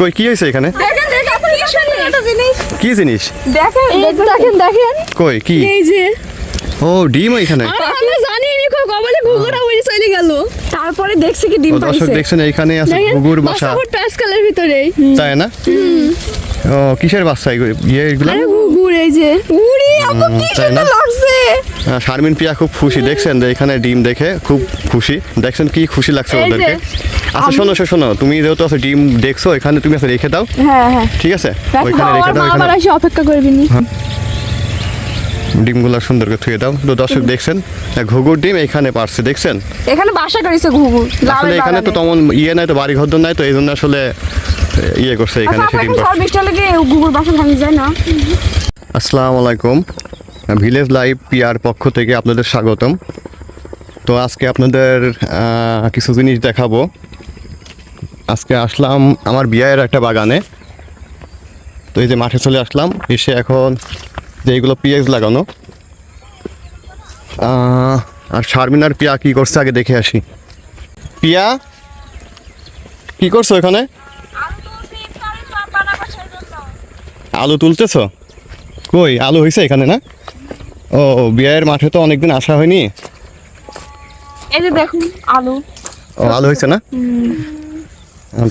কই কি হয়েছে এখানে? কি জিনিস? দেখেন কই কি? এই যে ও ডিম এখানে। আমরা জানি নি কবলে ঘুঘুরা উড়ে চলে গেল, তারপরে দেখছি কি ডিম পাইছে। দর্শক দেখছেন এইখানে আছে ঘুঘুর বাসা। প্যাস কালের ভিতরে, তাই না? ও কিসের বাচ্চা এগুলো? আরে ঘুঘুর এই যে। উড়ি আপু কি সুন্দর লাগছে। শারমিন পিয়া খুব খুশি, দেখছেন যে এখানে ডিম দেখে খুব খুশি। দেখছেন কি খুশি লাগছে ওদেরকে। আচ্ছা শোনো, তুমি যেহেতু আছে ডিম দেখছো, এখানে তুমি আছে রেখে দাও। হ্যাঁ ঠিক আছে, ওইখানে রেখে দাও। আবার এসে অপেক্ষা করবি নি। ডিমগুলো সুন্দর করে থুয়ে দাও। তো দর্শক দেখছেন ঘুঘুর ডিম এখানে পারছে, দেখছেন এখানে বাসা করেছে ঘুঘুর। আসলে এখানে তো তেমন নাই, তো বাড়ি ঘর নাই, তো এই জন্য আসলে করছে এখানে ডিম পারছে। ঘুঘুর বাসা ভাঙি যায় না। আসসালামু আলাইকুম, ভিলেজ লাইভ পিআর পক্ষ থেকে আপনাদের স্বাগতম। তো আজকে আপনাদের কিছু জিনিস দেখাবো। আজকে আসলাম আমার বিয়ের একটা বাগানে। তো এই যে মাঠে চলে আসলাম, এসে এখন যে এইগুলো পিঁয়াজ লাগানো, আর শারমিন আর পিয়া কি করছে আগে দেখে আসি। পিয়া কি করছো এখানে? আলু তুলতেছো? কই আলু হয়েছে এখানে না? ও বিয়ের মাঠে তো অনেকদিন আসা হয়নি। এই যে দেখুন আলু। ও আলু হয়েছে না?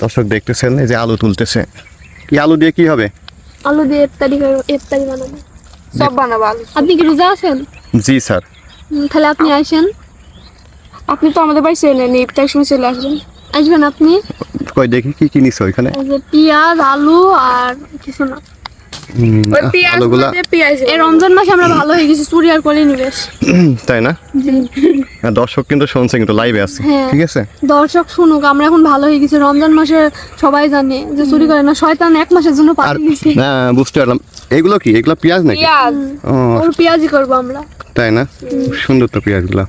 দর্শক দেখতেছেন এই যে আলু তুলতেছে। কি আলু দিয়ে কি হবে? আলু দিয়ে ইফতারি বানাবো, সব বানাবো আলু। আপনি কি রোজা আছেন? জি স্যার। তাহলে আপনি আসেন। আপনি তো আমাদের বাড়ি চেনেন, ইফতারের সময় চলে আসবেন আপনি। কই দেখি কি কি নিছো এখানে? এই যে পেঁয়াজ, আলু আর কিছু না। আলুগুলা এই রমজান মাসে আমরা ভালো হয়ে গেছি, চুরি আর করে নিবেশ। তাই না? দর্শক কিন্তু শুনছে, কিন্তু লাইভে আছে। ঠিক আছে, দর্শক শুনুক, আমরা এখন ভালো হয়ে গেছি। রমজান মাসে সবাই জানে যে চুরি করে না, শয়তান এক মাসের জন্য পালিয়ে গেছে। না বুঝতে পারলাম। এগুলো কি? এগুলো পেঁয়াজ নাকি? ওর পেঁয়াজই করবো আমরা। তাই না? সুন্দর তো পেঁয়াজগুলা।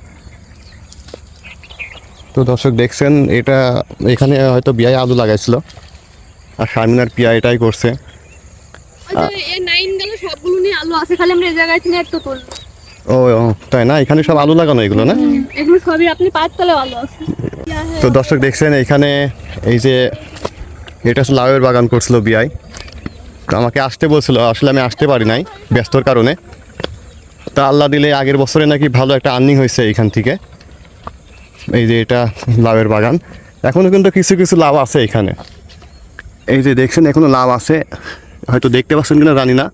তো দর্শক দেখছেন, এটা এখানে হয়তো বিয়ায় আলু লাগাইছিল, আর শারমিন আর পিয়া এটাই করছে। সবগুলো নিয়ে আলু আছে, খালি আমরা এই জায়গায় থেকে একটু তুলবো। ও তাই না? এখানে সব আলু লাগানো এগুলো না? এগুলো সবই আপনি পাঁচতলে আলু আছে। তো দর্শক দেখছেন এখানে এই যে এটা লাউয়ের বাগান করছিল বিয়ায়। তো আমাকে আসতে বলছিল, আসলে আমি আসতে পারি নাই ব্যস্তর কারণে। তা আল্লাহ দিলে আগের বছরে নাকি ভালো একটা আর্নিং হয়েছে এইখান থেকে। এই যে এটা লাউয়ের বাগান, এখনও কিন্তু কিছু কিছু লাউ আছে এখানে। এই যে দেখছেন এখনও লাউ আছে, হয়তো দেখতে পাচ্ছেন কিনা জানি না।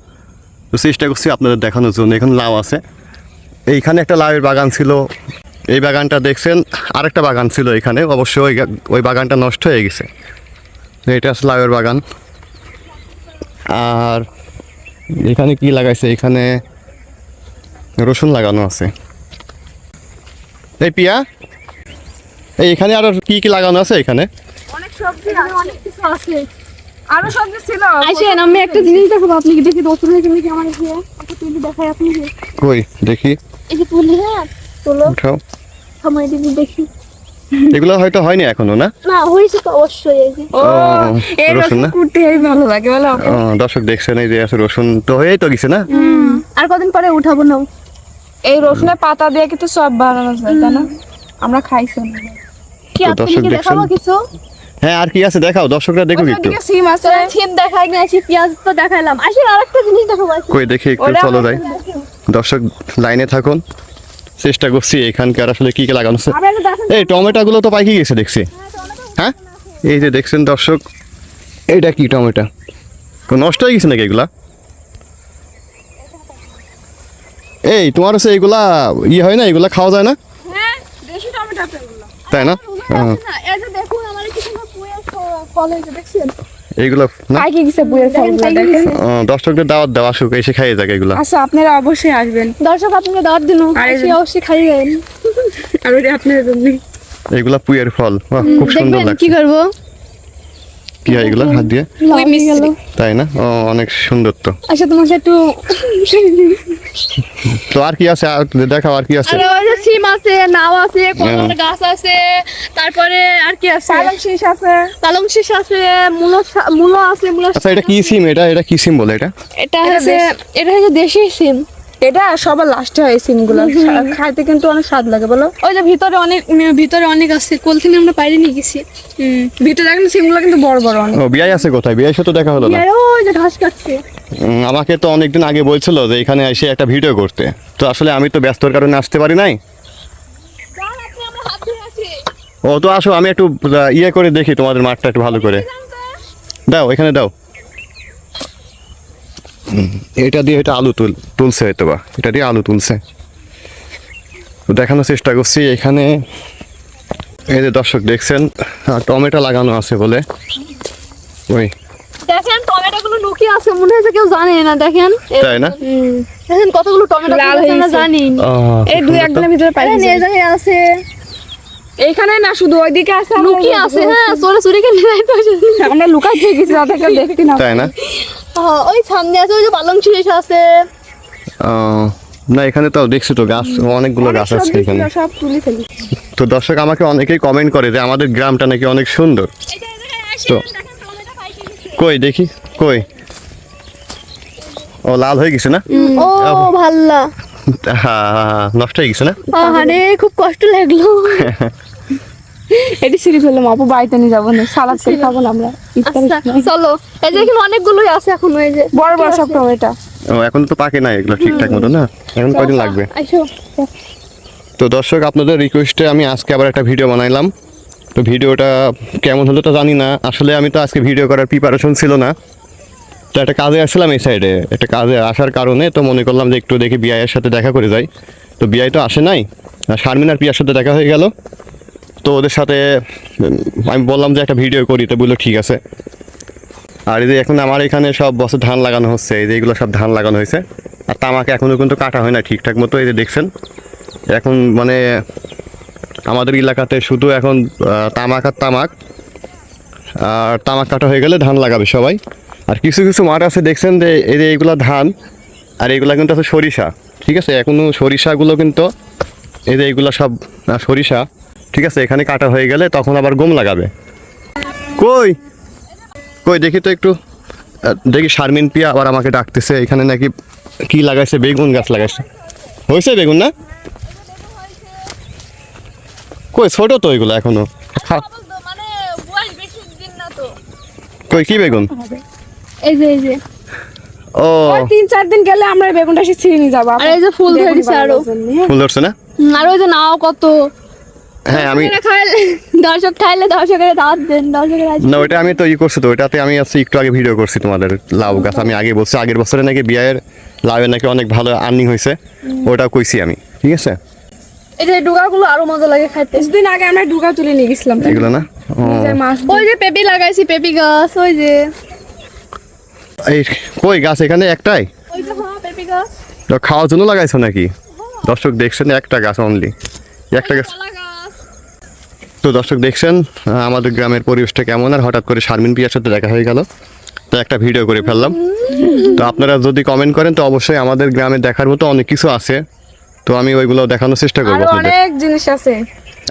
তো চেষ্টা করছি আপনাদের দেখানোর জন্য। এখানে লাউ আছে। এইখানে একটা লাউয়ের বাগান ছিল, এই বাগানটা দেখছেন। আরেকটা বাগান ছিল এখানে, অবশ্যই ওই বাগানটা নষ্ট হয়ে গেছে। এটা আছে লাউয়ের বাগান। আর এখানে কি লাগাইছে? এখানে রসুন লাগানো আছে। এই পিয়া, এখানে আরো কি কি লাগানো আছে? এখানে অনেক সবজি আছে, অনেক কিছু আছে, আরো সবজি ছিল। আসেন আমি একটা জিনিস দেখাবো, আপনি কি দেখি রসুন এখানে কি আমার আছে, আপনি তুলি দেখাই আপনি। কই দেখি, এই যে তুলি। হ্যাঁ তুলো, উঠাও সময় দিবি দেখি। এগুলো হয়তো হয়নি এখনো না? না হইছে তো অবশ্যই। এই যে এই রসুন না কুটতে ভালো লাগে বলো। দর্শক দেখছেন এই যে আছে রসুন, তো হয়েই তো গেছে না? আর কদিন পরে উঠাবো না। এই রসুনের পাতা দিয়ে কিন্তু সব বানানো যায়, তাই না? আমরা খাইছি। কি আপনি কি দেখাবো কিছু? হ্যাঁ আর কি আছে দেখাও, দর্শকরা দেখুক একটু। সিম আছে, সিম দেখাই না, আসি পেঁয়াজ তো দেখাইলাম। আসেন আরেকটা জিনিস দেখাবো। কই দেখি একটু, চলো যাই। দর্শক লাইনে থাকুন, চেষ্টা করছি এখানকার আসলে কি কি লাগানো আছে। এই টমেটোগুলো তো পাইকে গেছে দেখছি। হ্যাঁ এই যে দেখছেন দর্শক, এইটা কি টমেটো? নষ্ট হয়ে গেছে নাকি এগুলা? এই তোমার হচ্ছে এইগুলা হয় না, এগুলা খাওয়া যায় না? হ্যাঁ দেশি টমেটো আছে এগুলো, তাই না? এই যে দেখুন আমার কিছু পুয়ের ফল হয়েছে, দেখছেন? এইগুলো না পাইকে গেছে পুয়ের ফলগুলো, দেখেন। দর্শকদের দাওয়াত দেওয়া, আসুক এসে খাইয়ে যাক এগুলা। আচ্ছা আপনারা অবশ্যই আসবেন। দর্শক আপনাকে দাওয়াত দিন, এসে অবশ্যই খাইবেন। আর ওইটা আপনাদের জন্য। এগুলা পুয়ের ফল, খুব সুন্দর লাগছে। কি করব? কি হয় এগুলা হাত দিয়ে? তাই না? অনেক সুন্দর তো। আচ্ছা তোমাকে একটু তো আর কি আছে দেখাও, আর কি আছে? আরে ওই যে সিম আছে, নাও আছে, কলার গাছ আছে, তারপরে আর কি আছে? পালং শীষ আছে, মূলো আছে। আচ্ছা এটা কি সিম? এটা কি সিম বলে? এটা হচ্ছে দেশি সিম। এটা সবার লাস্টে হয় সিমগুলো, খাইতে কিন্তু অনেক স্বাদ লাগে বলো। ওই যে ভিতরে অনেক আছে, কোল থেকে আমরা বাইরে নিয়ে গেছি। ভিতরে দেখেন সিমগুলো কিন্তু বড় বড় অনেক। ও বিয়াই আছে কোথায়? বিয়াই সাথে দেখা হলো না। আর ওই যে ঘাস কাটছে। আমাকে তো অনেকদিন আগে বলছিল যে এখানে এসে একটা ভিডিও করতে, তো আসলে আমি তো ব্যস্তর কারণে আসতে পারি নাই। ও তো আসো, আমি একটু ইয়ে করে দেখি তোমাদের মাঠটা একটু ভালো করে দাও, এখানে দাও। এটা দিয়ে এটা আলু তুলছে হয়তো বা, এটা দিয়ে আলু তুলছে। তো দেখানোর চেষ্টা করছি এখানে। এই যে দর্শক দেখছেন টমেটো লাগানো আছে বলে, ওই দেখেন টমেটোগুলো লুকিয়ে আছে, মনে হয় যে কেউ জানে না। দেখেন তাই না? দেখেন কতগুলো টমেটো লাল হয়ে আমরা গেছে। জানি। এই দুই একদিনের ভিতরে পাই দেখেন এই জায়গায় আছে, এইখানে না, শুধু ওইদিকে আছে, লুকিয়ে আছে। হ্যাঁ, চুরি করে নিয়ে যাইতে হয়েছে। আমরা লুকাই দিয়ে গেছি যাতে কেউ দেখতে না তাই না? ওই সামনে আছে, ওই যে পালং শিরিষ আছে। না এখানে তো দেখছি তো গাছ, অনেকগুলো গাছ আছে এখানে। সব তুলে ফেলি। তো দর্শক আমাকে অনেকেই কমেন্ট করে যে আমাদের গ্রামটা নাকি অনেক সুন্দর। তো কই দেখি, কই? ও লাল হয়ে গেছে না? ও ভাল্লা, হ্যাঁ নষ্ট হয়ে গেছে না? আরে খুব কষ্ট লাগলো। এটি সিঁড়ি ফেললাম, আপু বাড়িতে নিয়ে যাবো না, সালাদ করে খাবো না আমরা ইফতারের আচ্ছা, সময়। চলো। এই যে এখানে অনেকগুলোই আছে এখন, ওই যে বড় বড় সব টমেটো। ও এখন তো পাকে না এগুলো ঠিকঠাক মতো না, এখন কয়দিন লাগবে। আইসো। তো দর্শক আপনাদের রিকোয়েস্টে আমি আজকে আবার একটা ভিডিও বানাইলাম। তো ভিডিওটা কেমন হলো তো জানি না, আসলে আমি তো আজকে ভিডিও করার প্রিপারেশন ছিল না। তো একটা কাজে আসছিলাম এই সাইডে, একটা কাজে আসার কারণে তো মনে করলাম যে একটু দেখি বিআইয়ের সাথে দেখা করে যাই। তো বিআই তো আসে নাই, শারমিন আর পিয়ার সাথে দেখা হয়ে গেল। তো ওদের সাথে আমি বললাম যে একটা ভিডিও করি, তো বললো ঠিক আছে। আর এই যে এখন আমার এখানে সব বছর ধান লাগানো হচ্ছে, এই যে এগুলো সব ধান লাগানো হয়েছে। আর তামাক এখনও কিন্তু কাটা হয় না ঠিকঠাক মতো, এই যে দেখছেন। এখন মানে আমাদের এলাকাতে শুধু এখন তামাক আর তামাক, আর তামাক কাটা হয়ে গেলে ধান লাগাবে সবাই। আর কিছু কিছু মাঠ আছে দেখছেন যে এই যে এইগুলো ধান, আর এইগুলো কিন্তু আছে সরিষা, ঠিক আছে। এখনও সরিষাগুলো কিন্তু এই যে এইগুলো সব সরিষা, ঠিক আছে। এখানে কাটা হয়ে গেলে তখন আবার গম লাগাবে। কই কই দেখি তো একটু, দেখি শারমিন পিয়া আবার আমাকে ডাকতেছে, এখানে নাকি কি লাগাইছে, বেগুন গাছ লাগাইছে। হয়েছে বেগুন না? কই ছোট তো এগুলো এখনো। মানে বয়স বেশি দিন না তো। কই কি বেগুন? এই যে ও 3-4 দিন গেলে আমরা এই বেগুনটা এসে ছিঁড়ে নিয়ে যাবো। আর এই যে ফুল বেগুন ধরেছে আরো। বানানোর জন্য, হ্যাঁ। ফুল ধরছে না? আর ওই যে নাও কত। হ্যাঁ আমি খাইলে দর্শক খাইলে দর্শকের দাওয়াত দেন, দর্শকের আসবে। না ওইটা আমি তো করছি, তো ওইটাতে আমি আজকে একটু আগে ভিডিও করছি তোমাদের লাউ গাছ। আমি আগে বলছি আগের বছরে নাকি বিয়ের লাউয়ে নাকি অনেক ভালো আর্নিং হয়েছে, ওটা কইছি আমি, ঠিক আছে। এই যে ডুগাগুলো আরো মজা লাগে খাইতে। কিছুদিন আগে আমরা ডুগা তুলে নিয়ে গেছিলাম, এগুলো না? ও মাছ ওই যে পেঁপে লাগাইছি, পেঁপে গাছ ওই যে। এই কই গাছ এখানে একটাই? ওই যে হ্যাঁ পেঁপে গাছ। তো খাওয়ার জন্য লাগাইছো নাকি? দর্শক দেখছেন একটা গাছ অনলি, একটা গাছ। কলা গাছ। তো দর্শক দেখছেন আমাদের গ্রামের পরিবেশটা কেমন, আর হঠাৎ করে শারমিন পিয়ার সাথে দেখা হয়ে গেল, তো একটা ভিডিও করে ফেললাম। তো আপনারা যদি কমেন্ট করেন তো অবশ্যই আমাদের গ্রামে দেখার মতো অনেক কিছু আছে, তো আমি ওইগুলো দেখানোর চেষ্টা করবো আরো আপনাদের। অনেক জিনিস আছে।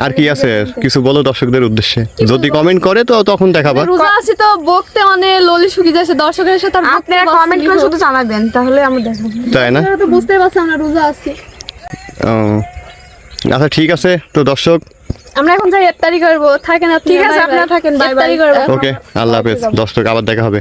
আর কি আছে কিছু বলো দর্শকদের উদ্দেশ্যে, যদি কমেন্ট করে তো তখন দেখাবা। রোজা আছি তো বকতে মানে ললি শুকিয়ে যাচ্ছে, দর্শকের সাথে আর বকতে আপনারা পারছি কমেন্ট করে না। শুধু জানাবেন, তাহলে আমরা দেখাবো। তাই না? আপনারা তো বুঝতেই পারছেন আমরা রোজা আছি। ও, আচ্ছা ঠিক আছে। তো দর্শক আমরা এখন যাই ইফতারি করবো, থাকেন আপনি। ঠিক আছে, আপনারা থাকেন, বাই বাই। ইফতারি করবো। ওকে, আল্লাহ হাফেজ। দর্শক আবার দেখা হবে।